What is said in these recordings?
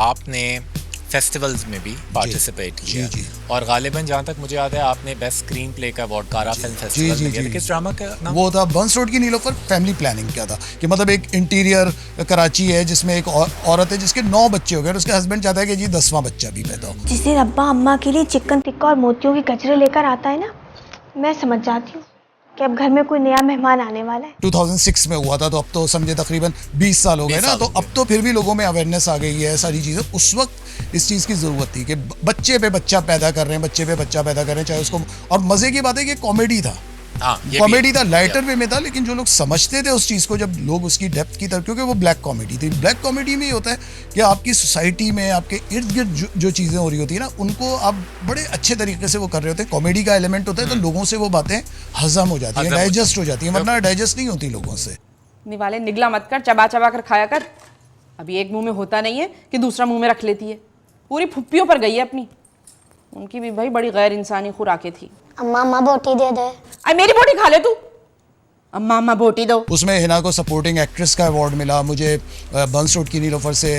आपने फेस्टिवल्स में भी पार्टिसिपेट किया जी। और गालिबन जहाँ तक मुझे याद है आपने बेस्ट स्क्रीन प्ले का अवार्ड कारा फिल्म फेस्टिवल में दिया था। किस ड्रामा का नाम? वो था बंस रोड की नीलोफर। फैमिली प्लानिंग क्या था कि मतलब एक इंटीरियर कराची है जिसमें एक औरत है जिसके 9 बच्चे हो गए और उसके हस्बैंड चाहता है कि जी 10वां बच्चा भी पैदा हो। जिस दिन अब्बा अम्मा के लिए चिकन टिक्का और मोतियों की कचरे लेकर आता है ना, मैं समझ जाती हूँ कि अब घर में कोई नया मेहमान आने वाला है। 2006 में हुआ था, तो अब तो समझे तकरीबन 20 साल हो गए ना, तो अब तो फिर भी लोगों में अवेयरनेस आ गई है सारी चीज़ें। उस वक्त इस चीज़ की ज़रूरत थी कि बच्चे पे बच्चा पैदा कर रहे हैं, बच्चे पे बच्चा पैदा कर रहे हैं, चाहे उसको। और मज़े की बात है कि कॉमेडी था, कॉमेडी था, लाइटर वे में था, लेकिन जो लोग समझते थे उस चीज़ को, जब लोग उसकी डेप्थ की तरफ, क्योंकि वो ब्लैक कॉमेडी थी। ब्लैक कॉमेडी में ये होता है कि आपकी सोसाइटी में आपके इर्द गिर्द जो चीज़ें हो रही होती है ना, उनको आप बड़े अच्छे तरीके से वो कर रहे होते हैं। कॉमेडी का एलिमेंट होता है, तो लोगों से वो बातें हजम हो जाती हैं, डाइजेस्ट हो जाती हैं, वरना डाइजेस्ट नहीं होती लोगों से। निवाले निगला मत कर, चबा चबा कर खाया कर। अभी एक मुंह में होता नहीं है कि दूसरा मुंह में रख लेती है। पूरी फुप्पियों पर गई है अपनी। उनकी भी भाई बड़ी गैर इंसानी खुराकें थी। अम्मा अम्मा बोटी दे दे। अरे मेरी बोटी खा ले तू। अम्मा अम्मा बोटी दो। उसमें हिना को सपोर्टिंग एक्ट्रेस का अवार्ड मिला, मुझे बंस रोड की नीलोफर से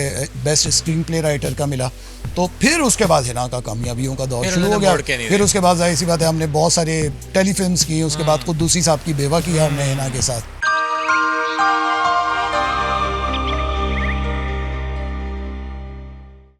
बेस्ट स्क्रीन प्ले राइटर का मिला। तो फिर उसके बाद हिना का कामयाबियों का दौर शुरू हो गया। फिर उसके बाद जाहिर सी बात है हमने बहुत सारे टेलीफिल्म्स की, उसके बाद कुद्दूसी साहब की बेवा किया हमने हिना के साथ।